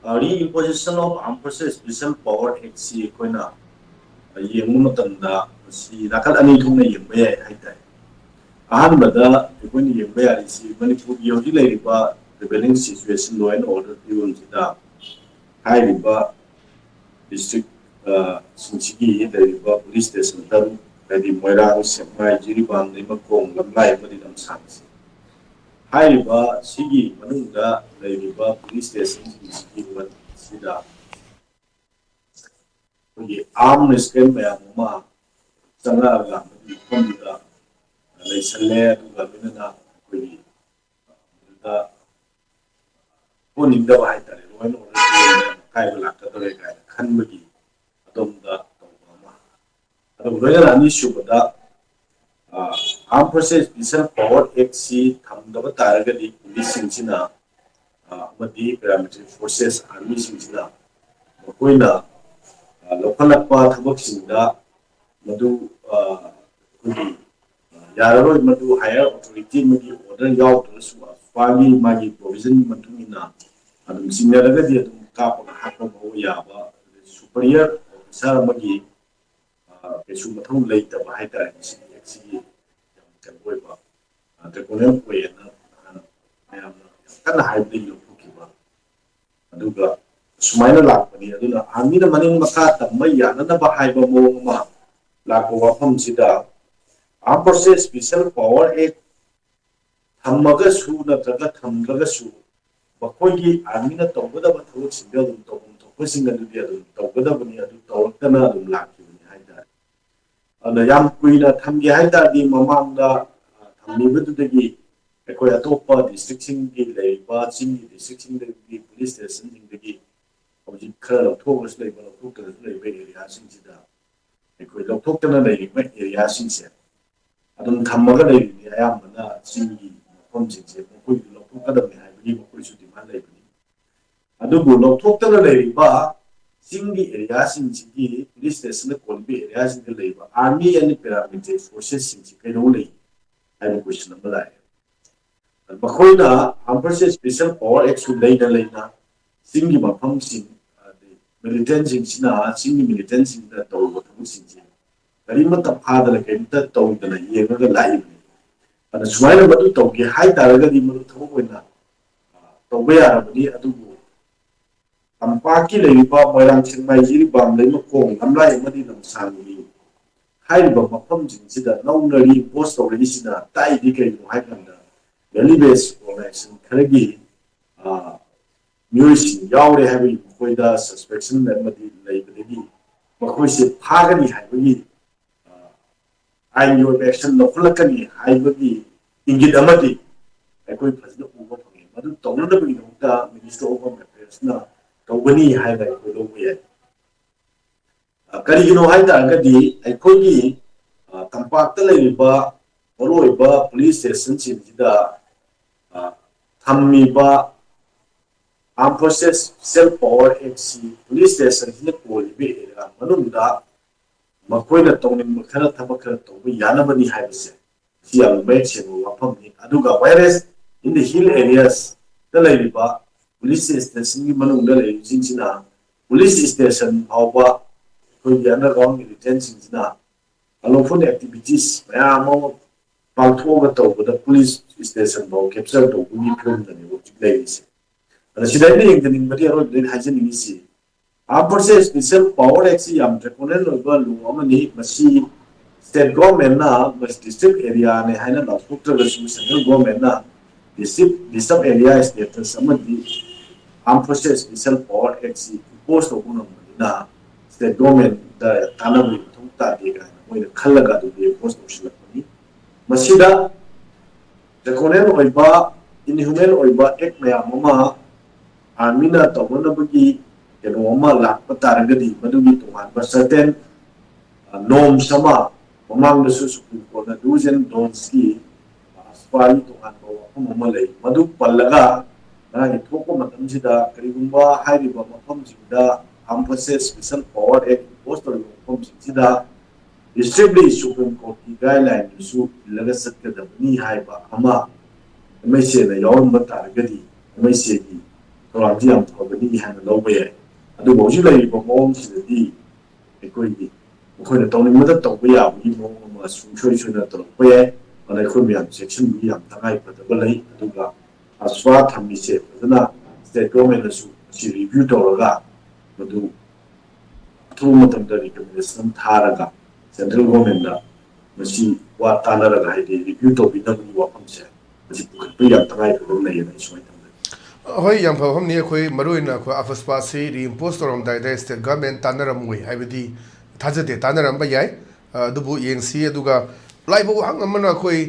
Reimposition of Armed Forces Special Power Act si koina yengmu matanda si nakal ani thumna yengba yai haitai ahanbada koina yengba yari si manipur yogi leiriba prevailing situation law and order field sida hairiba district sinchigi leiriba police station taru hadi moirang semai jiribam leima kong lamlai madi lam sansi hairiba sigi manungda leiriba police station sinchigi sida arm scale maya mama changa ga madi da leisale aduga binana koi da poning da hai tare roin or kai bala ta dore kai khan bagi adom da ma adom roya ani shubada arm forces special power act si thamda ba taraga di police singchina madi paramilitary forces army singchina koina lokhalakpa thabak singda madu yararoi madu higher authority magi order yaw to su fagi magi provision matungina adum sinaraga di adum kapa hakko bo yaba superior officer magi kesu mathung leita ba haita si si kan boiba te konem koyena ayam kana haibli yo kiba aduga sumaina lakpani aduna amina maning maka tamai yana na ba haiba mo ma lakwa wafam sida Armed Forces Special Power Act thammaga su natraga thamlaga su bakoigi armina tawgada thawak singa dum tawum thokpa singa du dia dum tawgada bani adu tawtana dum lakibani haida ana yam kuina thamgi haida di mamangda thamnibudu dagi ekoi atopa district singi leiba singi district singi police station singi hojik khara thogos leiba thokta leiba area singsida ekoi thokta leiba area singse adum thammaga leibini ayambana singi mafamsingse mokoi lokthokadabni haibani mokoi su demand leibani adubu lokthokdana leiba singi area singsi police station kolbi area singsi leiba army and paramilitary forces singsi kaino lei haiba question number lai bakoina armed forces special power act su leina leina singi mafamsing militant singsina singi militant singda tawba thabusingsi karimata phadala kemta tawdana yengaga laibni ana sumaina madu tawge hai taraga di madu thaboina tawbe yarabani adubu tampaki leiba moirang chingmai jiri bam leima kong lamlai amadi lamsangi haiba mafam jingsida naunari post tawregi sina tai di kaino haikanda valley based organization kharagi miyoi yaure haiba koida suspicion amadi leibadagi makoise phagani haibagi ayo action lokhlakani haibagi ingit amadi ekoi phasna uba phangi madu tawna da bagi nokta minister of home affairs na tawbani haiba ekoi lobuye karigino haida agadi ekoi tampakta leiba oroiba police station sida thammiba armed forces self power act police station ni kolibe era manunda makoina tawning khara thabak khara tawba yanabani haibase si am make sebo wafamni aduga whereas in the hill areas the leiba police station ni manungda lei jinsina police station awba koi underground militant singsina alofun activities mayam pangthoga tawba police station bo capture to ni film da ni object leise ana sidai ni engding bari aro din hajin ni si Armed Forces Special Power Act si yam draconian oiba law amani masi state government na mas district area ne haina lawthokta gasu central government na district area status amadi Armed Forces Special Power Act si post okuna na state government da tanabu thokta de ga moina khallaga du de post osilakani masida draconian oiba inhuman oiba act maya mama armina tawna bagi Kenoma lakpa taragadi madugi tuhan certain norms sama mamang da Supreme Court na do's and don'ts ki aspali tuhan bawa mamalay madu palaga na itoko matam sida karigumba hairiba mafam sida Armed Forces Special Power Act postal mafam sida establish Supreme Court ki guideline su ilaga satkadabni haiba ama MSA na yawon taragadi MSA ki ꯊꯧꯔꯥꯡꯁꯤ ꯌꯥꯝ ꯐꯕꯅꯤ ꯍꯥꯏꯅ ꯂꯧꯕ ꯌꯥꯏ ꯑꯗꯨꯕꯨ ꯍꯧꯖꯤꯛ ꯂꯩꯔꯤꯕ ꯃꯑꯣꯡꯁꯤꯗꯗꯤ ꯑꯩꯈꯣꯏꯒꯤ ꯃꯈꯣꯏꯅ ꯇꯧꯅꯤꯡꯕꯗ ꯇꯧꯕ ꯌꯥꯕꯒꯤ ꯃꯑꯣꯡ ꯑꯃ ꯁꯨꯡꯁꯣꯏ ꯁꯣꯏꯗꯅ ꯇꯧꯔꯛꯄ ꯌꯥꯏ ꯑꯗꯨꯅ ꯑꯩꯈꯣꯏ ꯃꯌꯥꯝ ꯆꯦꯛꯁꯤꯟꯕꯒꯤ ꯌꯥꯝ ꯇꯉꯥꯏꯐꯗꯕ ꯂꯩ ꯑꯗꯨꯒ ꯑꯁ꯭ꯋꯥ ꯊꯝꯃꯤꯁꯦ ꯐꯖꯅ ꯁ꯭ꯇꯦꯠ ꯒꯣꯔꯃꯦꯟꯅꯁꯨ ꯃꯁꯤ ꯔꯤꯚ꯭ꯌꯨ ꯇꯧꯔꯒ ꯃꯗꯨ ꯑꯊꯨꯕ ꯃꯇꯝꯗ ꯔꯤꯀꯃꯦꯟꯗꯦꯁꯟ ꯊꯥꯔꯒ ꯁꯦꯟꯇ꯭ꯔꯦꯜ ꯒꯣꯔꯃꯦꯟꯗ ꯃꯁꯤ ꯋꯥ ꯇꯥꯟꯅꯔꯒ ꯍꯥꯏꯗꯤ ꯔꯤꯚ꯭ꯌꯨ ꯇꯧꯕꯤꯅꯕꯒꯤ ꯋꯥꯐꯝꯁꯦ ꯃꯁꯤ ꯄꯨꯈꯠꯄ ꯌꯥꯝ ꯇꯉꯥꯏꯐꯗꯕ ꯂꯩꯌꯦꯅ ꯑꯩ ꯁꯨꯃꯥꯏꯅ ꯊꯝꯖꯒꯦ ꯍꯣꯏ ꯌꯥꯝ ꯐꯕ ꯋꯥꯐꯝꯅꯤ ꯑꯩꯈꯣꯏ ꯃꯔꯨꯑꯣꯏꯅ ꯑꯩꯈꯣꯏ ꯑꯐꯁꯄꯥꯁꯤ ꯔꯤꯏꯝꯄꯣꯁ ꯇꯧꯔꯝꯗꯥꯏꯗ ꯁ꯭ꯇꯦꯠ ꯒꯚꯔꯟꯃꯦꯟꯠ ꯇꯥꯟꯅꯔꯝꯃꯣꯏ ꯍꯥꯏꯕꯗꯤ ꯊꯥꯖꯗꯦ ꯇꯥꯟꯅꯔꯝꯕ ꯌꯥꯏ ꯑꯗꯨꯕꯨ ꯌꯦꯡꯁꯤ ꯑꯗꯨꯒ ꯂꯥꯏꯕ ꯋꯥꯍꯪ ꯑꯃꯅ ꯑꯩꯈꯣꯏ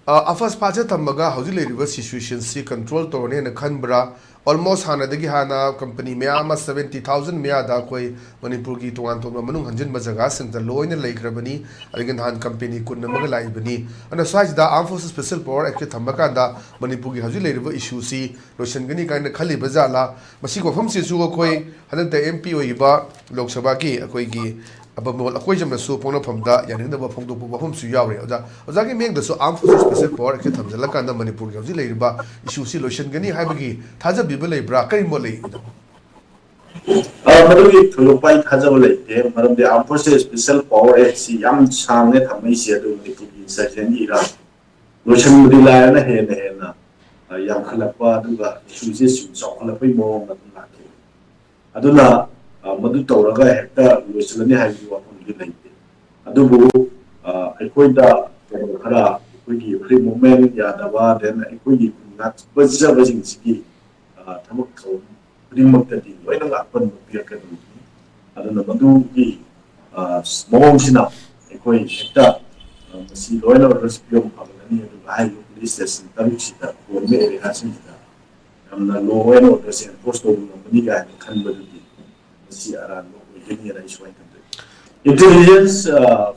ꯑꯐꯁꯄꯥꯁꯦ ꯊꯝꯃꯒ ꯍꯧꯖꯤꯛ ꯂꯩꯔꯤꯕ ꯁꯤꯆꯨꯋꯦꯁꯟꯁꯤ ꯀꯟꯇ꯭ꯔꯣꯜ ꯇꯧꯔꯅꯦꯅ ꯈꯟꯕ꯭ꯔꯥ ꯑꯣꯜꯃꯣꯁ ꯍꯥꯟꯅꯗꯒꯤ ꯍꯥꯟꯅ ꯀꯝꯄꯅꯤ ꯃꯌꯥꯝ ꯑꯃ 70,000 ꯃꯌꯥꯗ ꯑꯩꯈꯣꯏ ꯃꯅꯤꯄꯨꯔꯒꯤ ꯇꯣꯉꯥꯟ ꯇꯣꯉꯥꯟꯕ ꯃꯅꯨꯡ ꯍꯟꯖꯤꯟꯕ ꯖꯒꯥꯁꯤꯡꯗ ꯂꯣꯏꯅ ꯂꯩꯈ꯭ꯔꯕꯅꯤ ꯑꯗꯒꯤ ꯅꯍꯥꯟ ꯀꯝꯄꯦꯅꯤ 10 ꯑꯃꯒ ꯂꯥꯛꯏꯕꯅꯤ ꯑꯗꯨꯅ ꯁ꯭ꯋꯥꯏꯁꯤꯗ ꯑꯥꯔꯝ ꯐꯣꯔꯁꯦꯁ ꯁ꯭ꯄꯦꯁꯦꯜ ꯄꯋꯥꯔ ꯑꯦꯛꯁꯦ ꯊꯝꯕ ꯀꯥꯟꯗ ꯃꯅꯤꯄꯨꯔꯒꯤ ꯍꯧꯖꯤꯛ ꯂꯩꯔꯤꯕ ꯏꯁꯨꯁꯤ ꯂꯣꯏꯁꯤꯟꯒꯅꯤ ꯀꯥꯏꯅ ꯈꯜꯂꯤꯕ ꯖꯥꯠꯂꯥ ꯃꯁꯤꯒꯤ ꯋꯥꯐꯝꯁꯤꯁꯨ ꯑꯩꯈꯣꯏ ꯍꯟꯗꯛꯇ MP ꯑꯣꯏꯈꯤꯕ ꯂꯣꯛ ꯁꯚꯥꯒꯤ ꯑꯩꯈꯣꯏꯒꯤ ꯑꯕꯃꯣꯜ ꯑꯀꯣꯏꯖꯝꯅꯁꯨ ꯄꯣꯛꯅꯐꯝꯗ ꯌꯥꯅꯤꯡꯗꯕ ꯐꯣꯡꯗꯣꯛꯄ ꯋꯥꯐꯝꯁꯨ ꯌꯥꯎꯔꯤ ꯑꯣꯖꯥꯒꯤ ꯃꯤꯠꯌꯦꯡꯗꯁꯨ ꯑꯥꯔꯝ ꯐꯣꯔꯁꯦꯁ ꯁ꯭ꯄꯦꯁꯦꯜ ꯄꯋꯥꯔ ꯑꯦꯛꯁꯦ ꯊꯝꯖꯤꯜꯂꯀꯥꯟꯗ ꯃꯅꯤꯄꯨꯔꯒꯤ ꯍꯧꯖꯤꯛ ꯂꯩꯔꯤꯕ ꯏꯁꯨꯁꯤ ꯂꯣꯏꯁꯤꯟꯒꯅꯤ ꯍꯥꯏꯕꯒꯤ ꯊꯥꯖꯕꯤꯕ ꯂꯩꯕ꯭ꯔꯥ ꯀꯔꯤ ꯃꯣꯠ ꯂꯩ ꯑꯣꯖꯥ ꯃꯗꯨꯒꯤ ꯊꯣꯏꯗꯣꯛꯄ ꯑꯩ ꯊꯥꯖꯕ ꯂꯩꯇꯦ ꯃꯔꯝꯗꯤ ꯑꯥꯔꯝ ꯐꯣꯔꯁꯦꯁ ꯁ꯭ꯄꯦꯁꯦꯜ ꯄꯋꯥꯔ ꯑꯦꯛꯁꯤ ꯌꯥꯝ ꯁꯥꯡꯅ ꯊꯝꯃꯛꯏꯁꯦ ꯑꯗꯨ ꯃꯅꯤꯄꯨꯔꯒꯤ ꯏꯟꯁꯔꯖꯦꯟꯒꯤ ꯏꯔꯥꯡ ꯂꯣꯏꯁꯤꯟꯕꯗꯤ ꯂꯥꯏꯔꯅ ꯍꯦꯟꯅ ꯌꯥꯝꯈꯠꯂꯛꯄ ꯑꯗꯨꯒ ꯏꯁꯨꯁꯦ ꯁꯨꯝ ꯆꯥꯎꯈꯠꯂꯛꯄꯒꯤ ꯃꯑꯣꯡꯗ ꯑꯗꯨꯝ ꯂꯥꯛꯈꯤ ꯑꯗꯨꯅ ꯃꯗꯨ ꯇꯧꯔꯒ ꯍꯦꯛꯇ ꯂꯣꯏꯁꯤꯜꯂꯅꯤ ꯍꯥꯏꯕꯒꯤ ꯋꯥꯐꯝꯗꯤ ꯂꯩꯇꯦ ꯑꯗꯨꯕꯨ ꯑꯩꯈꯣꯏꯗ ꯀꯩꯅꯣ ꯈꯔ ꯑꯩꯈꯣꯏꯒꯤ ꯐ꯭ꯔꯤ ꯃꯨꯚꯃꯦꯟ ꯌꯥꯗꯕ ꯗꯦꯟ ꯑꯩꯈꯣꯏꯒꯤ ꯉꯥꯛꯆꯕꯁꯤꯡꯁꯤꯒꯤ ꯊꯕꯛ ꯊꯧꯔꯝ ꯈꯨꯗꯤꯡꯃꯛꯇꯗꯤ ꯂꯣꯏꯅ ꯉꯥꯛꯄꯟꯕ ꯄꯤꯔꯛꯀꯗꯧꯔꯤꯕꯅꯤ ꯑꯗꯨꯅ ꯃꯗꯨꯒꯤ ꯃꯑꯣꯡꯁꯤꯅ ꯑꯩꯈꯣꯏ ꯍꯦꯛꯇ ꯃꯁꯤ ꯂꯣꯏꯅ ꯑꯣꯔꯗꯔꯁꯤ ꯄꯤꯕ ꯐꯒꯅꯤ ꯑꯗꯨꯒ ꯍꯥꯏꯔꯤꯕ ꯄꯨꯂꯤꯁ ꯁ꯭ꯇꯦꯁꯟ ꯇꯔꯨꯛꯁꯤꯗ ꯑꯣꯏꯕ ꯑꯦꯔꯤꯌꯥꯁꯤꯡꯁꯤꯗ ꯌꯥꯝꯅ ꯂꯣ ꯑꯦꯟ ꯑꯣꯔꯗꯔꯁꯦ ꯑꯦꯟꯐꯣꯔꯁ ꯇꯧꯕ ꯉꯝꯒꯅꯤ ꯀꯥꯏꯅ ꯈꯟꯕꯗꯨꯗꯤ ꯃꯁꯤ ꯑꯔꯥꯟꯕ ꯑꯣꯏꯒꯅꯤꯅ ꯑꯩ ꯁꯨꯃꯥꯏꯅ ꯊꯝꯖꯒꯦ ꯏꯟꯇꯦꯂꯤꯖꯦꯟꯁ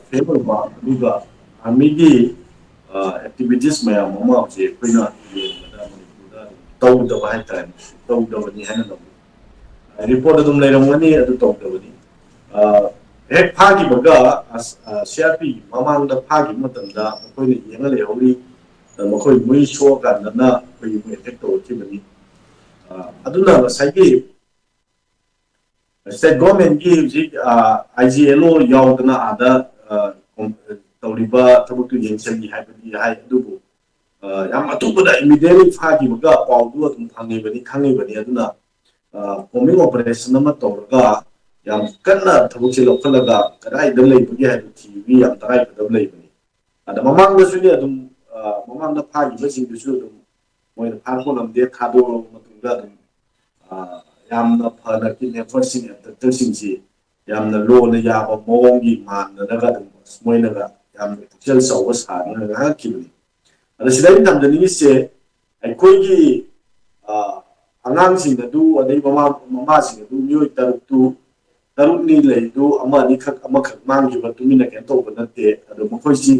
ꯐꯦꯜ ꯑꯣꯏꯕ ꯑꯗꯨꯒ ꯑꯥꯔꯃꯤꯒꯤ ꯑꯦꯛꯇꯤꯚꯤꯇꯤꯁ ꯃꯌꯥꯝ ꯑꯃ ꯍꯧꯖꯤꯛ ꯑꯩꯈꯣꯏꯅ ꯌꯦꯡꯕꯗ ꯃꯅꯤꯄꯨꯔꯗ ꯇꯧꯗꯕ ꯍꯥꯏꯇꯥꯔꯦ ꯇꯧꯗꯕꯅꯤ ꯍꯥꯏꯅ ꯂꯧꯏ ꯔꯤꯄꯣꯔꯠ ꯑꯗꯨꯝ ꯂꯩꯔꯝꯒꯅꯤ ꯑꯗꯨ ꯇꯧꯗꯕꯅꯤ ꯍꯦꯛ ꯐꯥꯈꯤꯕꯒ CRP ꯃꯃꯥꯡꯗ ꯐꯥꯈꯤꯕ ꯃꯇꯝꯗ ꯃꯈꯣꯏꯅ ꯌꯦꯡꯉ ꯂꯩꯍꯧꯔꯤ ꯃꯈꯣꯏ ꯃꯣꯏ ꯁꯣꯛꯑꯀꯥꯟꯗꯅ ꯑꯩꯈꯣꯏꯒꯤ ꯃꯣꯏ ꯑꯦꯇꯦꯛ ꯇꯧꯔꯛꯈꯤꯕꯅꯤ ꯑꯗꯨꯅ ꯉꯁꯥꯏꯒꯤ ꯁ꯭ꯇꯦꯠ ꯒꯣꯔꯃꯦꯟꯒꯤ ꯍꯧꯖꯤꯛ IGLO ꯌꯥꯎꯗꯅ ꯑꯥꯗ ꯇꯧꯔꯤꯕ ꯊꯕꯛꯇꯨ ꯌꯦꯡꯁꯤꯜꯂꯤ ꯍꯥꯏꯕꯗꯤ ꯍꯥꯏ ꯑꯗꯨꯕꯨ ꯌꯥꯝ ꯑꯊꯨꯕꯗ ꯏꯃꯤꯗꯤꯌꯦꯠꯂꯤ ꯐꯥꯈꯤꯕꯒ ꯄꯥꯎꯗꯨ ꯑꯗꯨꯝ ꯐꯪꯉꯤꯕꯅꯤ ꯈꯪꯉꯤꯕꯅꯤ ꯑꯗꯨꯅ ꯀꯣꯝꯕꯤꯡ ꯑꯣꯄꯔꯦꯁꯟ ꯑꯃ ꯇꯧꯔꯒ ꯌꯥꯝ ꯀꯟꯅ ꯊꯕꯛꯁꯦ ꯂꯧꯈꯠꯂꯒ ꯀꯗꯥꯏꯗ ꯂꯩꯕꯒꯦ ꯍꯥꯏꯕ ꯊꯤꯕꯒꯤ ꯌꯥꯝ ꯇꯉꯥꯏꯐꯗꯕ ꯂꯩꯕꯅꯤ ꯑꯗ ꯃꯃꯥꯡꯗꯁꯨꯅꯦ ꯑꯗꯨꯝ ꯃꯃꯥꯡꯗ ꯐꯥꯈꯤꯕꯁꯤꯡꯗꯨꯁꯨ ꯑꯗꯨꯝ ꯃꯣꯏꯅ ꯐꯥꯔꯛꯄ ꯉꯝꯗꯦ ꯊꯥꯗꯣꯛꯑꯕ ꯃꯇꯨꯡꯗ ꯑꯗꯨꯝ ꯌꯥꯝꯅ ꯐꯅ ꯀꯤꯠꯅꯦꯄꯔꯁꯤꯡ ꯑꯦꯕꯗꯛꯇꯔꯁꯤꯡꯁꯤ ꯌꯥꯝꯅ ꯂꯣꯅ ꯌꯥꯕ ꯃꯑꯣꯡꯒꯤ ꯃꯥꯟꯅꯔꯒ ꯑꯗꯨꯝ ꯃꯣꯏꯅꯒ ꯌꯥꯝꯅ ꯄꯨꯛꯆꯦꯜ ꯆꯥꯎꯕ ꯁꯥꯗꯨꯅ ꯉꯥꯡꯈꯤꯕꯅꯤ ꯑꯗ ꯁꯤꯗ ꯑꯩꯅ ꯊꯝꯖꯅꯤꯡꯉꯤꯁꯦ ꯑꯩꯈꯣꯏꯒꯤ ꯑꯉꯥꯡꯁꯤꯡ ꯑꯗꯨ ꯑꯗꯩ ꯃꯃꯥꯁꯤꯡ ꯑꯗꯨ ꯃꯤꯑꯣꯏ ꯇꯔꯨꯛꯅꯤ ꯂꯩꯗꯨ ꯑꯃꯈꯛ ꯃꯥꯡꯈꯤꯕ ꯇꯨꯃꯤꯟꯅ ꯀꯩꯅꯣ ꯇꯧꯕ ꯅꯠꯇꯦ ꯑꯗꯣ ꯃꯈꯣꯏꯁꯤ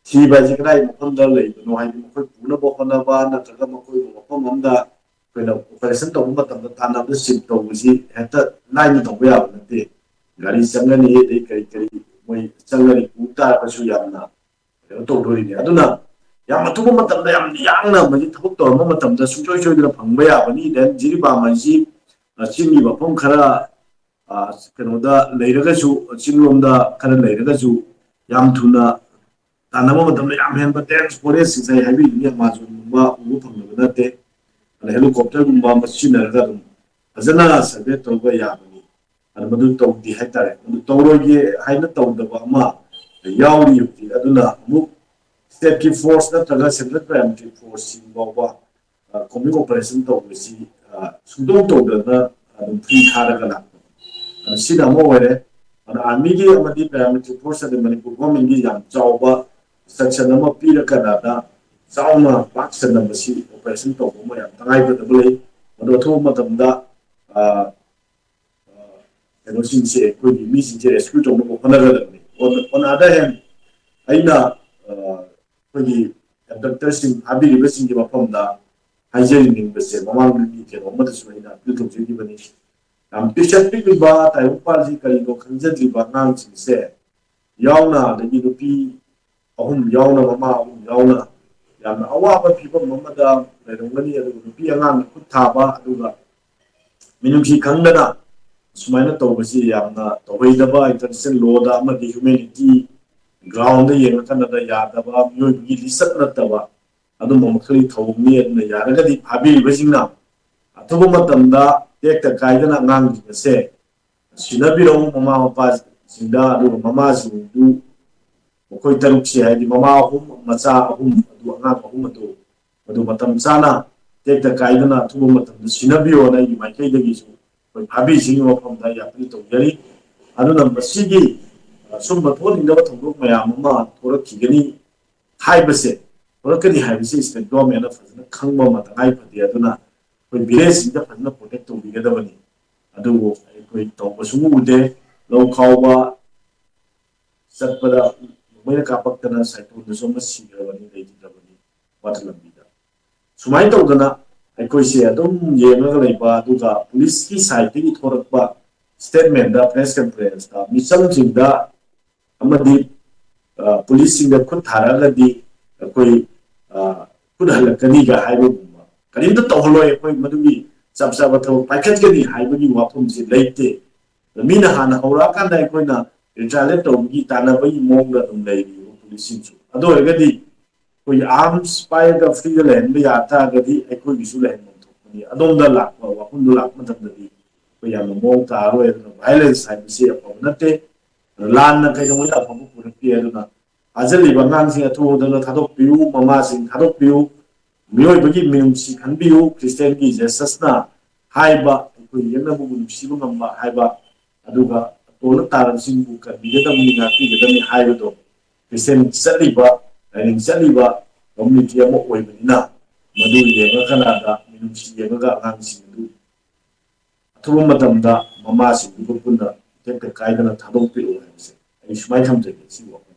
ꯊꯤꯕ ꯍꯥꯏꯁꯤ ꯀꯗꯥꯏ ꯃꯐꯝꯗ ꯂꯩꯕꯅꯣ ꯍꯥꯏꯗꯤ ꯃꯈꯣꯏ ꯄꯨꯅꯕ ꯍꯣꯠꯅꯕ ꯅꯠꯇ꯭ꯔꯒ ꯃꯈꯣꯏꯕꯨ ꯃꯐꯝ ꯑꯃꯗ ꯑꯩꯈꯣꯏꯅ ꯑꯣꯄꯔꯦꯁꯟ ꯇꯧꯕ ꯃꯇꯝꯗ ꯇꯥꯟꯅꯕꯗ ꯁꯤꯞ ꯇꯧꯕꯁꯤ ꯍꯦꯛꯇ ꯂꯥꯏꯅ ꯇꯧꯕ ꯌꯥꯕ ꯅꯠꯇꯦ ꯒꯥꯔꯤ ꯆꯪꯒꯅꯤ ꯑꯗꯩ ꯀꯔꯤ ꯃꯣꯏ ꯆꯪꯒꯅꯤ ꯄꯨ ꯇꯥꯔꯒꯁꯨ ꯌꯥꯝꯅ ꯀꯩꯅꯣ ꯇꯧꯗꯣꯔꯤꯅꯤ ꯑꯗꯨꯅ ꯌꯥꯝ ꯑꯊꯨꯕ ꯃꯇꯝꯗ ꯌꯥꯝ ꯌꯥꯡꯅ ꯃꯁꯤ ꯊꯕꯛ ꯇꯧꯔꯝꯕ ꯃꯇꯝꯗ ꯁꯨꯡꯁꯣꯏ ꯁꯣꯏꯗꯅ ꯐꯪꯕ ꯌꯥꯕꯅꯤ ꯗꯦꯟ ꯖꯤꯔꯤꯕꯥꯝ ꯍꯥꯏꯁꯤ ꯆꯤꯡꯒꯤ ꯃꯐꯝ ꯈꯔ ꯀꯩꯅꯣꯗ ꯂꯩꯔꯒꯁꯨ ꯆꯤꯡꯂꯣꯝꯗ ꯈꯔ ꯂꯩꯔꯒꯁꯨ ꯌꯥꯝ ꯊꯨꯅ ꯇꯥꯟꯅꯕ ꯃꯇꯝꯗ ꯌꯥꯝ ꯍꯦꯟꯕ ꯗꯦꯟꯁ ꯐꯣꯔꯦꯁꯁꯤꯡ ꯉꯁꯥꯏ ꯍꯥꯏꯕꯤꯔꯤꯅꯤ ꯑꯦꯃꯥꯖꯣꯟꯒꯨꯝꯕ ꯎꯕ ꯐꯪꯗꯕ ꯅꯠꯇꯦ ꯑꯗ ꯍꯦꯂꯤꯀꯣꯞꯇꯔꯒꯨꯝꯕ ꯑꯃ ꯁꯤꯖꯤꯟꯅꯔꯒ ꯑꯗꯨꯝ ꯐꯖꯅ ꯁꯔꯚꯦ ꯇꯧꯕ ꯌꯥꯕꯅꯤ ꯑꯗꯨ ꯃꯗꯨ ꯇꯧꯗꯦ ꯍꯥꯏꯇꯥꯔꯦ ꯃꯗꯨ ꯇꯧꯔꯣꯏꯒꯦ ꯍꯥꯏꯅ ꯇꯧꯗꯕ ꯑꯃ ꯌꯥꯎꯔꯤ ꯍꯧꯖꯤꯛ ꯑꯗꯨꯅ ꯑꯃꯨꯛ ꯁ꯭ꯇꯦꯠꯀꯤ ꯐꯣꯔꯁ ꯅꯠꯇ꯭ꯔꯒ ꯁꯦꯟꯇ꯭ꯔꯦꯜ ꯄꯦꯔꯥꯃꯤꯂꯤꯇꯔꯤ ꯐꯣꯔꯁꯁꯤꯡ ꯐꯥꯎꯕ ꯀꯣꯝꯕꯤꯡ ꯑꯣꯄꯔꯦꯁꯟ ꯇꯧꯕꯁꯤ ꯁꯨꯡꯇꯧ ꯇꯧꯗꯅ ꯑꯗꯨꯝ ꯐ꯭ꯔꯤ ꯊꯥꯔꯒ ꯂꯥꯛꯄꯅꯤ ꯁꯤꯅ ꯑꯃ ꯑꯣꯏꯔꯦ ꯑꯗ ꯑꯥꯔꯃꯤꯒꯤ ꯑꯃꯗꯤ ꯄꯦꯔꯥꯃꯤꯂꯤꯇꯔꯤ ꯐꯣꯔꯁ ꯑꯗꯩ ꯃꯅꯤꯄꯨꯔ ꯒꯣꯔꯃꯦꯟꯒꯤ ꯌꯥꯝ ꯆꯥꯎꯕ ꯏꯟꯁꯇ꯭ꯔꯛꯁꯟ ꯑꯃ ꯄꯤꯔ ꯀꯥꯟꯗ ꯆꯥꯎꯅ ꯄꯥꯛ ꯁꯟꯅ ꯃꯁꯤ ꯑꯣꯄꯔꯦꯁꯟ ꯇꯧꯕ ꯑꯃ ꯌꯥꯝ ꯇꯉꯥꯏꯐꯗꯕ ꯂꯩ ꯑꯗꯣ ꯑꯊꯨꯕ ꯃꯇꯝꯗ ꯀꯩꯅꯣꯁꯤꯡꯁꯦ ꯑꯩꯈꯣꯏꯒꯤ ꯃꯤꯁꯤꯡꯁꯦ ꯔꯦꯁꯀ꯭ꯌꯨ ꯇꯧꯅꯕ ꯍꯣꯠꯅꯒꯗꯕꯅꯤ ꯑꯣꯟ ꯑꯗꯔ ꯍꯦꯟ ꯑꯩꯅ ꯑꯩꯈꯣꯏꯒꯤ ꯑꯦꯕꯗꯛꯇꯔꯁꯤꯡ ꯐꯥꯕꯤꯔꯤꯕꯁꯤꯡꯒꯤ ꯃꯐꯝꯗ ꯍꯥꯏꯖꯅꯤꯡꯕꯁꯦ ꯃꯃꯥꯡꯗꯒꯤ ꯀꯩꯅꯣ ꯑꯃꯗꯁꯨ ꯑꯩꯅ ꯑꯄꯤꯜ ꯇꯧꯖꯈꯤꯕꯅꯤ ꯌꯥꯝ ꯄꯤꯛꯁꯛ ꯄꯤꯛꯂꯤꯕ ꯇꯥꯏꯕꯪꯄꯥꯟꯁꯤ ꯀꯔꯤꯅꯣ ꯈꯪꯖꯗ꯭ꯔꯤꯕ ꯑꯉꯥꯡꯁꯤꯡꯁꯦ ꯌꯥꯎꯅ ꯑꯗꯒꯤ ꯅꯨꯄꯤ ꯑꯍꯨꯝ ꯌꯥꯎꯅ ꯃꯃꯥ ꯑꯍꯨꯝ ꯌꯥꯎꯅ ꯌꯥꯝꯅ ꯑꯋꯥꯕ ꯐꯤꯕꯝ ꯑꯃꯗ ꯂꯩꯔꯝꯒꯅꯤ ꯑꯗꯨꯒ ꯅꯨꯄꯤ ꯑꯉꯥꯡꯅ ꯈꯨꯠ ꯊꯥꯕ ꯑꯗꯨꯒ ꯃꯤꯅꯨꯡꯁꯤ ꯈꯪꯗꯅ ꯁꯨꯃꯥꯏꯅ ꯇꯧꯕꯁꯤ ꯌꯥꯝꯅ ꯇꯧꯍꯩꯗꯕ ꯏꯟꯇꯔꯅꯦꯁꯅꯦꯜ ꯂꯣꯗ ꯑꯃꯗꯤ ꯍ꯭ꯌꯨꯃꯦꯅꯤꯇꯤ ꯒ꯭ꯔꯥꯎꯟꯗ ꯌꯦꯡꯉꯀꯥꯟꯗ ꯌꯥꯗꯕ ꯃꯤꯑꯣꯏꯕꯒꯤ ꯂꯤꯆꯠ ꯅꯠꯇꯕ ꯑꯗꯨꯝꯕ ꯃꯈꯜꯒꯤ ꯊꯧꯑꯣꯡꯅꯤ ꯑꯗꯨꯅ ꯌꯥꯔꯒꯗꯤ ꯐꯥꯕꯤꯔꯤꯕꯁꯤꯡꯅ ꯑꯊꯨꯕ ꯃꯇꯝꯗ ꯇꯦꯛꯇ ꯀꯥꯏꯗꯅ ꯑꯉꯥꯡꯁꯤꯡ ꯑꯁꯦ ꯁꯤꯟꯅꯕꯤꯔꯛꯎ ꯃꯃꯥ ꯃꯄꯥꯁꯤꯡꯗ ꯑꯗꯨꯒ ꯃꯃꯥꯁꯤꯡꯗꯨ ꯃꯈꯣꯏ ꯇꯔꯨꯛꯁꯦ ꯍꯥꯏꯗꯤ ꯃꯃꯥ ꯑꯍꯨꯝ ꯃꯆꯥ ꯑꯍꯨꯝ ꯑꯗꯨ ꯑꯉꯥꯡ ꯑꯍꯨꯝ ꯑꯗꯨ ꯃꯇꯝ ꯆꯥꯅ ꯇꯦꯛꯇ ꯀꯥꯏꯗꯅ ꯑꯊꯨꯕ ꯃꯇꯝꯗ ꯁꯤꯟꯅꯕꯤꯌꯣꯅ ꯑꯩꯒꯤ ꯃꯥꯏꯀꯩꯗꯒꯤꯁꯨ ꯑꯩꯈꯣꯏ ꯐꯥꯕꯤꯁꯤꯡꯒꯤ ꯃꯐꯝꯗ ꯑꯩ ꯑꯄꯤꯜ ꯇꯧꯖꯔꯤ ꯑꯗꯨꯅ ꯃꯁꯤꯒꯤ ꯁꯨꯝꯕ ꯊꯣꯛꯍꯟꯅꯤꯡꯗꯕ ꯊꯧꯗꯣꯛ ꯃꯌꯥꯝ ꯑꯃ ꯊꯣꯛꯂꯛꯈꯤꯒꯅꯤ ꯍꯥꯏꯕꯁꯦ ꯊꯣꯛꯂꯛꯀꯅꯤ ꯍꯥꯏꯕꯁꯤ ꯁ꯭ꯇꯦꯠ ꯒꯣꯔꯃꯦꯟꯅ ꯐꯖꯅ ꯈꯪꯕ ꯑꯃ ꯇꯉꯥꯏ ꯐꯗꯦ ꯑꯗꯨꯅ ꯑꯩꯈꯣꯏ ꯚꯤꯂꯦꯖꯁꯤꯡꯗ ꯐꯖꯅ ꯄ꯭ꯔꯣꯇꯦꯛ ꯇꯧꯕꯤꯒꯗꯕꯅꯤ ꯑꯗꯨꯕꯨ ꯑꯩꯈꯣꯏ ꯇꯧꯕꯁꯨ ꯎꯗꯦ ꯂꯧ ꯈꯥꯎꯕ ꯆꯠꯄꯗ ꯃꯣꯏꯅ ꯀꯥꯞꯄꯛꯇꯅ ꯁꯥꯏꯀꯜꯗꯁꯨ ꯑꯃ ꯁꯤꯈ꯭ꯔꯕꯅꯤ ꯂꯩꯈꯤꯗ꯭ꯔꯕꯅꯤ ꯋꯥꯊ ꯂꯝꯕꯤꯗ ꯁꯨꯃꯥꯏꯅ ꯇꯧꯗꯅ ꯑꯩꯈꯣꯏꯁꯦ ꯑꯗꯨꯝ ꯌꯦꯡꯉꯒ ꯂꯩꯕ ꯑꯗꯨꯒ ꯄꯨꯂꯤꯁꯀꯤ ꯁꯥꯏꯠꯇꯒꯤ ꯊꯣꯔꯛꯄ ꯁ꯭ꯇꯦꯠꯃꯦꯟꯗ ꯄ꯭ꯔꯦꯁ ꯀꯟꯐꯔꯦꯟꯁꯇ ꯃꯤꯆꯝꯁꯤꯡꯗ ꯑꯃꯗꯤ ꯄꯨꯂꯤꯁꯁꯤꯡꯗ ꯈꯨꯠ ꯊꯥꯔꯛꯑꯒꯗꯤ ꯑꯩꯈꯣꯏ ꯈꯨꯠ ꯍꯜꯂꯛꯀꯅꯤꯒ ꯍꯥꯏꯕꯒꯨꯝꯕ ꯀꯔꯤꯝꯇ ꯇꯧꯍꯜꯂꯣꯏ ꯑꯩꯈꯣꯏ ꯃꯗꯨꯒꯤ ꯆꯞ ꯆꯥꯕ ꯊꯕꯛ ꯄꯥꯏꯈꯠꯀꯅꯤ ꯍꯥꯏꯕꯒꯤ ꯋꯥꯐꯝꯁꯤ ꯂꯩꯇꯦ ꯃꯤꯅ ꯍꯥꯟꯅ ꯍꯧꯔꯛꯑꯀꯥꯟꯗ ꯑꯩꯈꯣꯏꯅ ꯔꯤꯇ꯭ꯔꯥꯏꯂꯦꯠ ꯇꯧꯕꯒꯤ ꯇꯥꯟꯅꯕꯒꯤ ꯃꯑꯣꯡꯗ ꯑꯗꯨꯝ ꯂꯩꯔꯤꯕ ꯄꯨꯂꯤꯁꯁꯤꯡꯁꯨ ꯑꯗꯨ ꯑꯣꯏꯔꯒꯗꯤ ꯑꯩꯈꯣꯏꯒꯤ ꯑꯥꯔꯝꯁ ꯄꯥꯏꯔꯒ ꯐ꯭ꯔꯤꯗ ꯂꯩꯍꯟꯕ ꯌꯥ ꯇꯥꯔꯒꯗꯤ ꯑꯩꯈꯣꯏꯒꯤꯁꯨ ꯂꯩꯍꯟꯐꯝ ꯊꯣꯛꯄꯅꯤ ꯑꯗꯣꯝꯗ ꯂꯥꯛꯄ ꯋꯥꯐꯝꯗꯨ ꯂꯥꯛꯄ ꯃꯇꯝꯗꯗꯤ ꯑꯩꯈꯣꯏ ꯌꯥꯝꯅ ꯃꯑꯣꯡ ꯇꯥꯔꯔꯣꯏ ꯑꯗꯨꯅ ꯚꯥꯏꯂꯦꯟꯁ ꯍꯥꯏꯕꯁꯤ ꯑꯐꯕ ꯅꯠꯇꯦ ꯂꯥꯟꯅ ꯀꯩꯗꯧꯉꯩꯗ ꯑꯐꯕ ꯄꯨꯔꯛꯇꯦ ꯑꯗꯨꯅ ꯐꯥꯖꯤꯜꯂꯤꯕ ꯑꯉꯥꯡꯁꯤꯡ ꯑꯊꯨꯕꯗ ꯊꯥꯗꯣꯛꯄꯤꯌꯨ ꯃꯃꯥꯁꯤꯡ ꯊꯥꯗꯣꯛꯄꯤꯌꯨ ꯃꯤꯑꯣꯏꯕꯒꯤ ꯃꯤꯅꯨꯡꯁꯤ ꯈꯟꯕꯤꯌꯨ ꯈ꯭ꯔꯤꯁꯇꯤꯌꯥꯟꯒꯤ ꯖꯦꯁꯁꯅ ꯍꯥꯏꯕ ꯑꯩꯈꯣꯏ ꯌꯦꯛꯅꯕꯕꯨ ꯅꯨꯡꯁꯤꯕ ꯉꯝꯕ ꯍꯥꯏꯕ ꯑꯗꯨꯒ ꯇꯣꯜꯂ ꯇꯥꯔꯕꯁꯤꯡꯕꯨ ꯀꯟꯕꯤꯒꯗꯕꯅꯤ ꯉꯥꯛꯄꯤꯒꯗꯕꯅꯤ ꯍꯥꯏꯕꯗꯣ ꯈ꯭ꯔꯤꯁꯇꯤꯌꯥꯟ ꯆꯠꯂꯤꯕ ꯂꯥꯏꯅꯤꯡ ꯆꯠꯂꯤꯕ ꯀꯝꯃꯨꯅꯤꯇꯤ ꯑꯃ ꯑꯣꯏꯕꯅꯤꯅ ꯃꯗꯨ ꯌꯦꯡꯉ ꯀꯅꯥꯗ ꯃꯤꯅꯨꯡꯁꯤ ꯌꯦꯡꯉꯒ ꯑꯉꯥꯡꯁꯤꯡ ꯑꯗꯨ ꯑꯊꯨꯕ ꯃꯇꯝꯗ ꯃꯃꯥꯁꯤꯡꯗꯨꯒ ꯄꯨꯟꯅ ꯇꯦꯛꯇ ꯀꯥꯏꯗꯅ ꯊꯥꯗꯣꯛꯄꯤꯔꯛꯎ ꯍꯥꯏꯕꯁꯦ ꯑꯩ ꯁꯨꯃꯥꯏꯅ ꯊꯝꯖꯒꯦ ꯁꯤ ꯋꯥꯐꯝ